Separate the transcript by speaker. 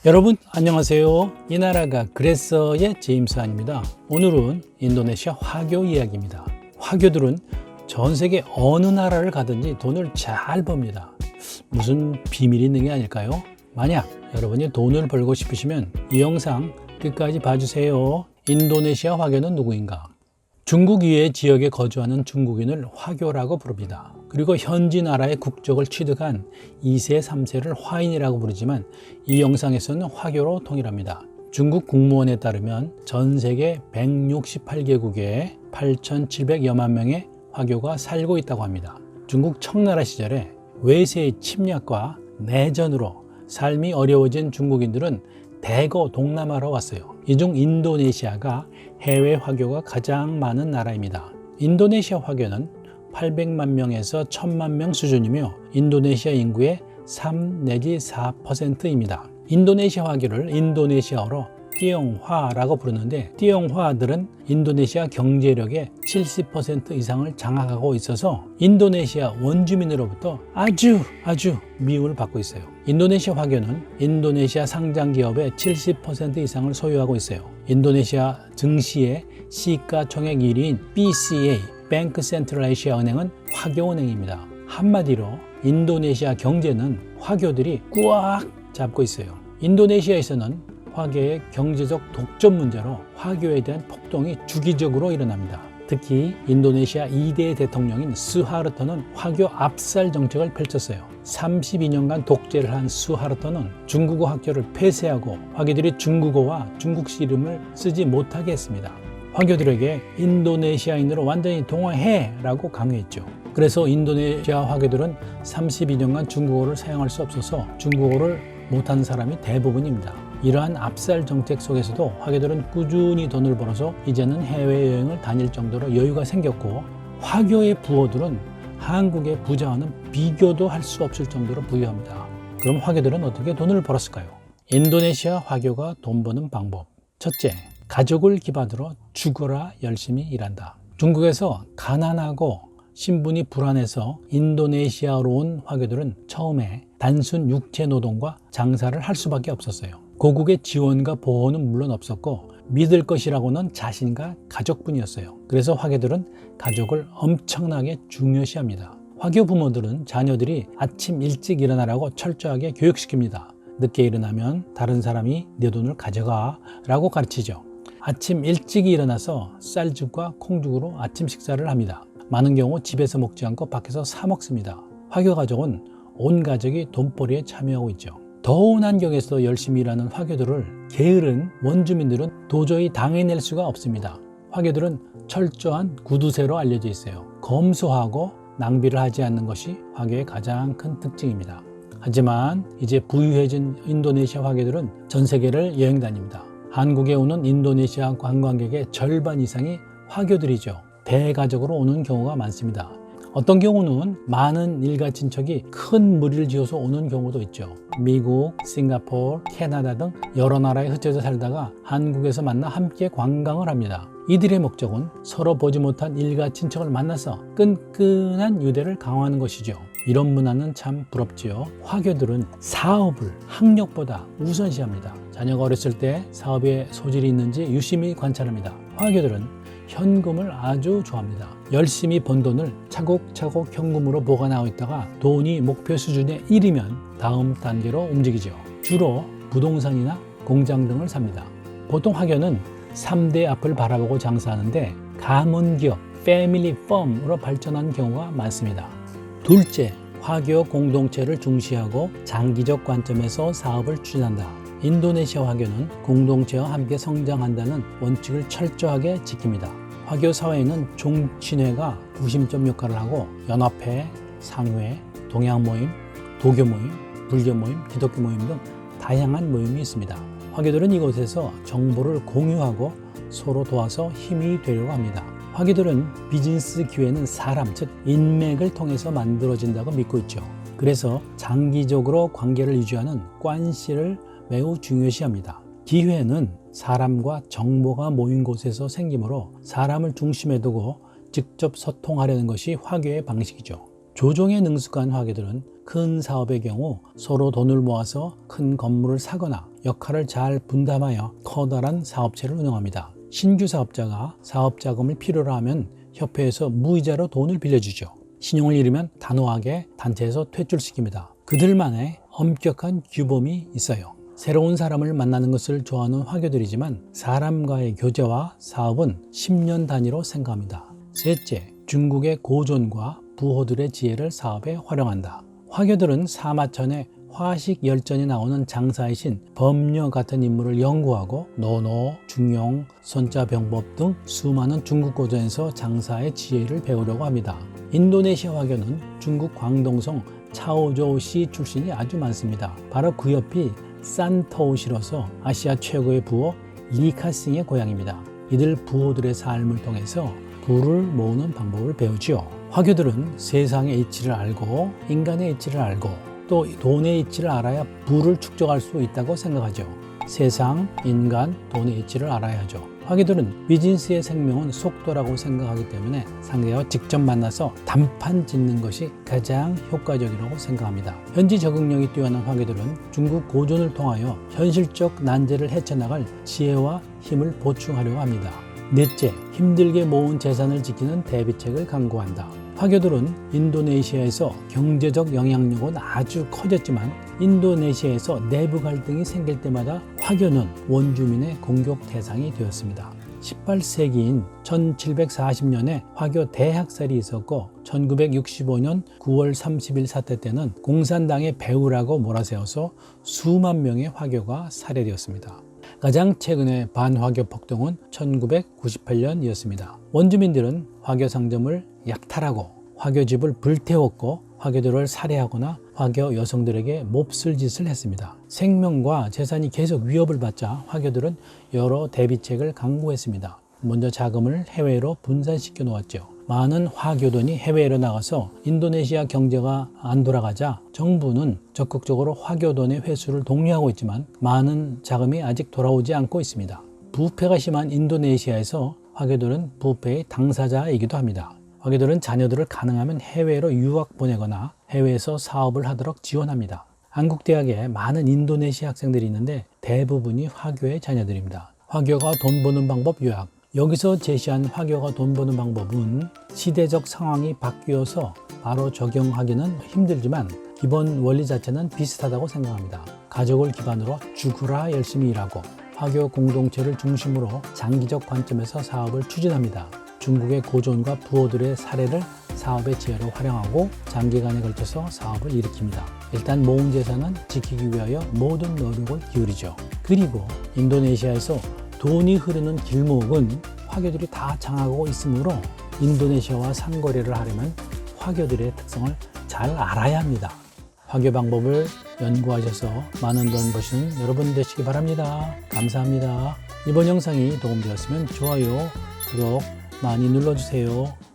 Speaker 1: 여러분 안녕하세요. 이 나라가 그랬어의 제임스 한입니다. 오늘은 인도네시아 화교 이야기입니다. 화교들은 전 세계 어느 나라를 가든지 돈을 잘 법니다. 무슨 비밀이 있는 게 아닐까요? 만약 여러분이 돈을 벌고 싶으시면 이 영상 끝까지 봐주세요. 인도네시아 화교는 누구인가? 중국 이외의 지역에 거주하는 중국인을 화교라고 부릅니다. 그리고 현지 나라의 국적을 취득한 2세, 3세를 화인이라고 부르지만 이 영상에서는 화교로 통일합니다. 중국 국무원에 따르면 전 세계 168개국에 8,700여만 명의 화교가 살고 있다고 합니다. 중국 청나라 시절에 외세의 침략과 내전으로 삶이 어려워진 중국인들은 대거 동남아로 왔어요. 이 중 인도네시아가 해외 화교가 가장 많은 나라입니다. 인도네시아 화교는 800만 명에서 1000만 명 수준이며 인도네시아 인구의 3 내지 4%입니다. 인도네시아 화교를 인도네시아어로 띠용화라고 부르는데 띠용화들은 인도네시아 경제력의 70% 이상을 장악하고 있어서 인도네시아 원주민으로부터 아주 미움을 받고 있어요. 인도네시아 화교는 인도네시아 상장 기업의 70% 이상을 소유하고 있어요. 인도네시아 증시의 시가총액 1위인 BCA 뱅크 센트럴 아시아 은행은 화교은행입니다. 한마디로 인도네시아 경제는 화교들이 꽉 잡고 있어요. 인도네시아에서는 화교의 경제적 독점 문제로 화교에 대한 폭동이 주기적으로 일어납니다. 특히 인도네시아 2대 대통령인 수하르토는 화교 압살 정책을 펼쳤어요. 32년간 독재를 한 수하르토는 중국어 학교를 폐쇄하고 화교들이 중국어와 중국식 이름을 쓰지 못하게 했습니다. 화교들에게 인도네시아인으로 완전히 동화해라고 강요했죠. 그래서 인도네시아 화교들은 32년간 중국어를 사용할 수 없어서 중국어를 못하는 사람이 대부분입니다. 이러한 압살 정책 속에서도 화교들은 꾸준히 돈을 벌어서 이제는 해외여행을 다닐 정도로 여유가 생겼고 화교의 부호들은 한국의 부자와는 비교도 할 수 없을 정도로 부유합니다. 그럼 화교들은 어떻게 돈을 벌었을까요? 인도네시아 화교가 돈 버는 방법. 첫째, 가족을 기반으로 죽어라 열심히 일한다. 중국에서 가난하고 신분이 불안해서 인도네시아로 온 화교들은 처음에 단순 육체 노동과 장사를 할 수밖에 없었어요. 고국의 지원과 보호는 물론 없었고 믿을 것이라고는 자신과 가족뿐이었어요. 그래서 화교들은 가족을 엄청나게 중요시합니다. 화교 부모들은 자녀들이 아침 일찍 일어나라고 철저하게 교육시킵니다. 늦게 일어나면 다른 사람이 내 돈을 가져가 라고 가르치죠. 아침 일찍 일어나서 쌀죽과 콩죽으로 아침 식사를 합니다. 많은 경우 집에서 먹지 않고 밖에서 사 먹습니다. 화교 가족은 온 가족이 돈벌이에 참여하고 있죠. 더운 환경에서 열심히 일하는 화교들을 게으른 원주민들은 도저히 당해낼 수가 없습니다. 화교들은 철저한 구두쇠로 알려져 있어요. 검소하고 낭비를 하지 않는 것이 화교의 가장 큰 특징입니다. 하지만 이제 부유해진 인도네시아 화교들은 전 세계를 여행 다닙니다. 한국에 오는 인도네시아 관광객의 절반 이상이 화교들이죠. 대가족으로 오는 경우가 많습니다. 어떤 경우는 많은 일가 친척이 큰 무리를 지어서 오는 경우도 있죠. 미국, 싱가포르, 캐나다 등 여러 나라에 흩어져 살다가 한국에서 만나 함께 관광을 합니다. 이들의 목적은 서로 보지 못한 일가 친척을 만나서 끈끈한 유대를 강화하는 것이죠. 이런 문화는 참 부럽지요. 화교들은 사업을 학력보다 우선시합니다. 자녀가 어렸을 때 사업에 소질이 있는지 유심히 관찰합니다. 화교들은 현금을 아주 좋아합니다. 열심히 번 돈을 차곡차곡 현금으로 보관하고 있다가 돈이 목표 수준에 이르면 다음 단계로 움직이죠. 주로 부동산이나 공장 등을 삽니다. 보통 화교는 3대 앞을 바라보고 장사하는데 가문기업, 패밀리 펌으로 발전한 경우가 많습니다. 둘째, 화교 공동체를 중시하고 장기적 관점에서 사업을 추진한다. 인도네시아 화교는 공동체와 함께 성장한다는 원칙을 철저하게 지킵니다. 화교 사회에는 종친회가 구심점 역할을 하고 연합회, 상회, 동양 모임, 도교 모임, 불교 모임, 기독교 모임 등 다양한 모임이 있습니다. 화교들은 이곳에서 정보를 공유하고 서로 도와서 힘이 되려고 합니다. 화교들은 비즈니스 기회는 사람, 즉 인맥을 통해서 만들어진다고 믿고 있죠. 그래서 장기적으로 관계를 유지하는 관시를 매우 중요시합니다. 기회는 사람과 정보가 모인 곳에서 생기므로 사람을 중심에 두고 직접 소통하려는 것이 화교의 방식이죠. 조종에 능숙한 화교들은 큰 사업의 경우 서로 돈을 모아서 큰 건물을 사거나 역할을 잘 분담하여 커다란 사업체를 운영합니다. 신규 사업자가 사업 자금을 필요로 하면 협회에서 무이자로 돈을 빌려주죠. 신용을 잃으면 단호하게 단체에서 퇴출시킵니다. 그들만의 엄격한 규범이 있어요. 새로운 사람을 만나는 것을 좋아하는 화교들이지만 사람과의 교제와 사업은 10년 단위로 생각합니다. 셋째, 중국의 고전과 부호들의 지혜를 사업에 활용한다. 화교들은 사마천의 화식 열전에 나오는 장사이신 범녀 같은 인물을 연구하고 노노, 중용, 선자병법 등 수많은 중국 고전에서 장사의 지혜를 배우려고 합니다. 인도네시아 화교는 중국 광동성 차오조우시 출신이 아주 많습니다. 바로 그 옆이 산토우시로서 아시아 최고의 부호 리카싱의 고향입니다. 이들 부호들의 삶을 통해서 부를 모으는 방법을 배우지요. 화교들은 세상의 이치를 알고 인간의 이치를 알고 또 돈의 이치를 알아야 부를 축적할 수 있다고 생각하죠. 세상, 인간, 돈의 이치를 알아야 하죠. 화교들은 비즈니스의 생명은 속도라고 생각하기 때문에 상대와 직접 만나서 단판 짓는 것이 가장 효과적이라고 생각합니다. 현지 적응력이 뛰어난 화교들은 중국 고전을 통하여 현실적 난제를 헤쳐나갈 지혜와 힘을 보충하려고 합니다. 넷째, 힘들게 모은 재산을 지키는 대비책을 강구한다. 화교들은 인도네시아에서 경제적 영향력은 아주 커졌지만 인도네시아에서 내부 갈등이 생길 때마다 화교는 원주민의 공격 대상이 되었습니다. 18세기인 1740년에 화교 대학살이 있었고 1965년 9월 30일 사태 때는 공산당의 배후라고 몰아세워서 수만 명의 화교가 살해되었습니다. 가장 최근의 반화교 폭동은 1998년이었습니다. 원주민들은 화교 상점을 약탈하고 화교집을 불태웠고 화교들을 살해하거나 화교 여성들에게 몹쓸 짓을 했습니다. 생명과 재산이 계속 위협을 받자 화교들은 여러 대비책을 강구했습니다. 먼저 자금을 해외로 분산시켜 놓았죠. 많은 화교돈이 해외로 나가서 인도네시아 경제가 안 돌아가자 정부는 적극적으로 화교돈의 회수를 독려하고 있지만 많은 자금이 아직 돌아오지 않고 있습니다. 부패가 심한 인도네시아에서 화교들은 부패의 당사자이기도 합니다. 화교들은 자녀들을 가능하면 해외로 유학 보내거나 해외에서 사업을 하도록 지원합니다. 한국 대학에 많은 인도네시아 학생들이 있는데 대부분이 화교의 자녀들입니다. 화교가 돈 버는 방법 요약. 여기서 제시한 화교가 돈 버는 방법은 시대적 상황이 바뀌어서 바로 적용하기는 힘들지만 기본 원리 자체는 비슷하다고 생각합니다. 가족을 기반으로 죽으라 열심히 일하고 화교 공동체를 중심으로 장기적 관점에서 사업을 추진합니다. 중국의 고전과 부호들의 사례를 사업의 지혜로 활용하고 장기간에 걸쳐서 사업을 일으킵니다. 일단 모은 재산은 지키기 위하여 모든 노력을 기울이죠. 그리고 인도네시아에서 돈이 흐르는 길목은 화교들이 다 장악하고 있으므로 인도네시아와 상거래를 하려면 화교들의 특성을 잘 알아야 합니다. 화교 방법을 연구하셔서 많은 돈 버시는 여러분 되시기 바랍니다. 감사합니다. 이번 영상이 도움되었으면 좋아요, 구독 많이 눌러주세요.